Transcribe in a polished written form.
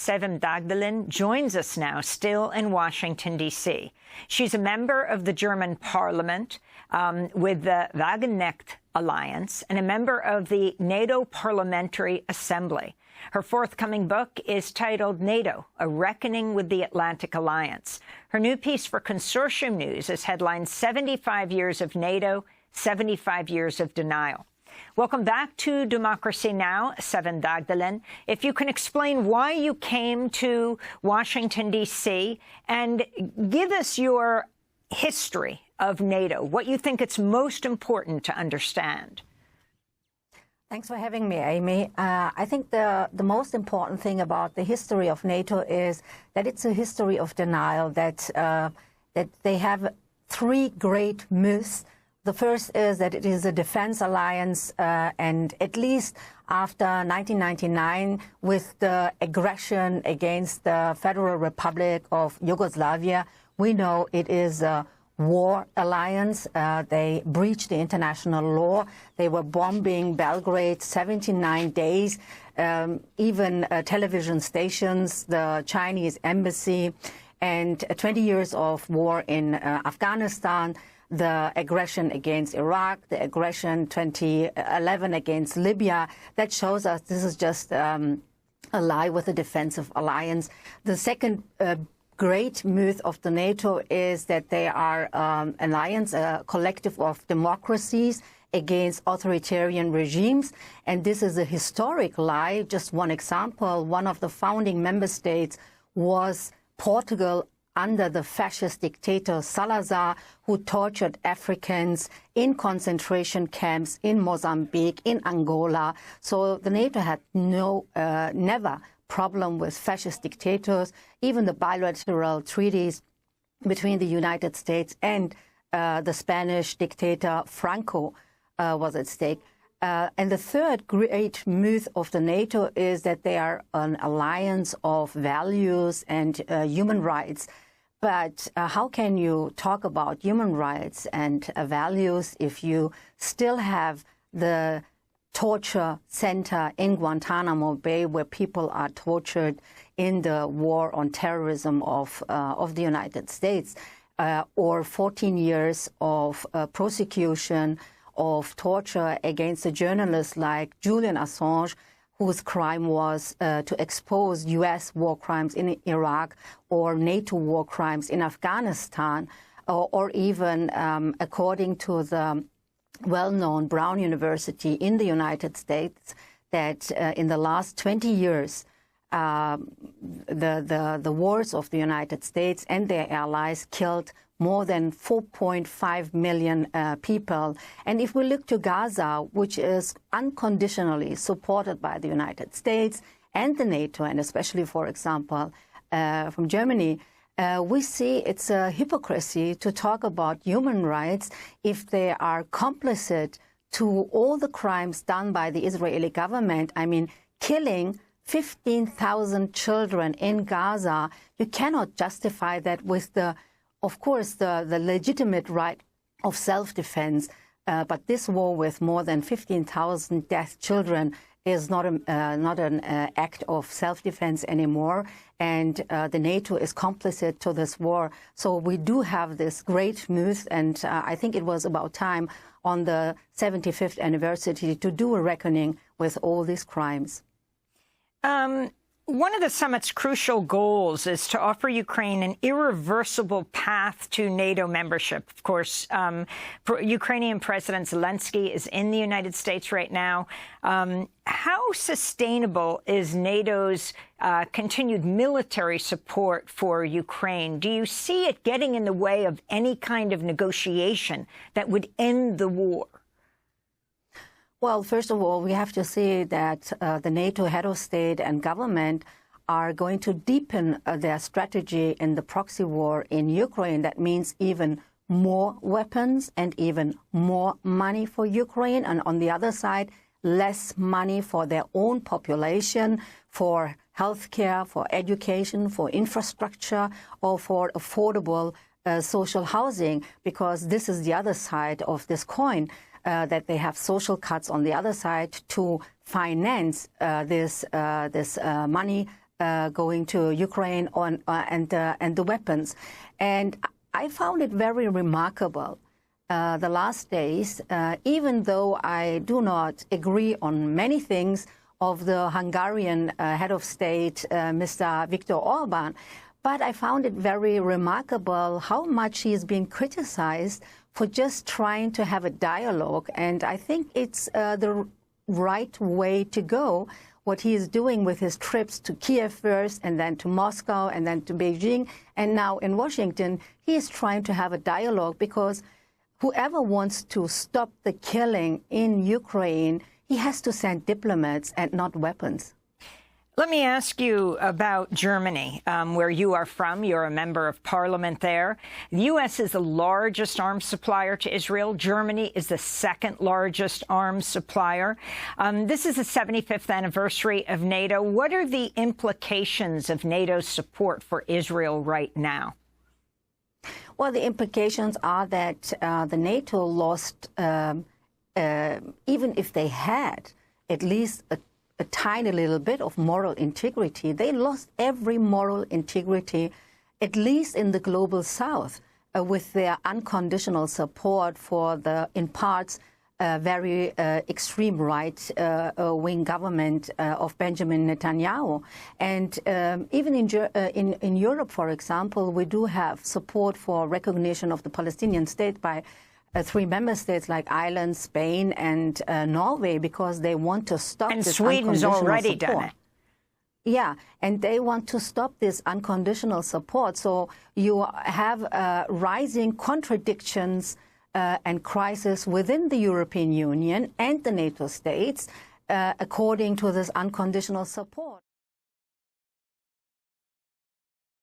Sevim Dagdelen, joins us now, still in Washington, D.C. She's a member of the German parliament with the Wagenknecht Alliance and a member of the NATO Parliamentary Assembly. Her forthcoming book is titled NATO, A Reckoning with the Atlantic Alliance. Her new piece for Consortium News is headlined 75 Years of NATO, 75 Years of Denial. Welcome back to Democracy Now!, Sevim Dagdelen. If you can explain why you came to Washington, D.C., and give us your history of NATO, what you think it's most important to understand. Thanks for having me, Amy. I think the most important thing about the history of NATO is that it's a history of denial, that they have three great myths. The first is that it is a defense alliance, and at least after 1999, with the aggression against the Federal Republic of Yugoslavia, we know it is a war alliance. They breached the international law. They were bombing Belgrade 79 days, even television stations, the Chinese embassy, and 20 years of war in Afghanistan. The aggression against Iraq, the aggression 2011 against Libya, that shows us this is just a lie with a defensive alliance. The second great myth of the NATO is that they are an alliance, a collective of democracies against authoritarian regimes. And this is a historic lie. Just one example, one of the founding member states was Portugal, under the fascist dictator Salazar, who tortured Africans in concentration camps in Mozambique, in Angola. So the NATO had never problem with fascist dictators. Even the bilateral treaties between the United States and the Spanish dictator Franco was at stake. And the third great myth of the NATO is that they are an alliance of values and human rights. But how can you talk about human rights and values if you still have the torture center in Guantanamo Bay where people are tortured in the war on terrorism of the United States, or 14 years of prosecution of torture against a journalist like Julian Assange, whose crime was to expose U.S. war crimes in Iraq or NATO war crimes in Afghanistan, or even, according to the well-known Brown University in the United States, that in the last 20 years, the wars of the United States and their allies killed more than 4.5 million people. And if we look to Gaza, which is unconditionally supported by the United States and the NATO, and especially, for example, from Germany, we see it's a hypocrisy to talk about human rights if they are complicit to all the crimes done by the Israeli government. I mean, killing 15,000 children in Gaza, you cannot justify that with of course, the legitimate right of self-defense, but this war with more than 15,000 dead children is not an act of self-defense anymore, and the NATO is complicit to this war. So we do have this great myth, and I think it was about time on the 75th anniversary to do a reckoning with all these crimes. One of the summit's crucial goals is to offer Ukraine an irreversible path to NATO membership. Of course, Ukrainian President Zelensky is in the United States right now. How sustainable is NATO's continued military support for Ukraine? Do you see it getting in the way of any kind of negotiation that would end the war? Well, first of all, we have to see that the NATO head of state and government are going to deepen their strategy in the proxy war in Ukraine. That means even more weapons and even more money for Ukraine. And on the other side, less money for their own population, for healthcare, for education, for infrastructure, or for affordable social housing, because this is the other side of this coin. That they have social cuts on the other side to finance this money going to Ukraine and the weapons. And I found it very remarkable the last days, even though I do not agree on many things of the Hungarian head of state, Mr. Viktor Orban, but I found it very remarkable how much he is being criticized for just trying to have a dialogue. And I think it's the right way to go, what he is doing with his trips to Kiev first, and then to Moscow, and then to Beijing, and now in Washington. He is trying to have a dialogue because whoever wants to stop the killing in Ukraine, he has to send diplomats and not weapons. Let me ask you about Germany, where you are from. You're a member of parliament there. The U.S. is the largest arms supplier to Israel. Germany is the second largest arms supplier. This is the 75th anniversary of NATO. What are the implications of NATO's support for Israel right now? Well, the implications are that the NATO lost, even if they had at least a tiny little bit of moral integrity, they lost every moral integrity, at least in the global south, with their unconditional support for the, in parts, very extreme right-wing government of Benjamin Netanyahu. And even in Europe, for example, we do have support for recognition of the Palestinian state by 3 member states like Ireland, Spain, and Norway, because they want to stop this Sweden's already support. done it. Yeah, and they want to stop this unconditional support. So you have rising contradictions and crisis within the European Union and the NATO states according to this unconditional support.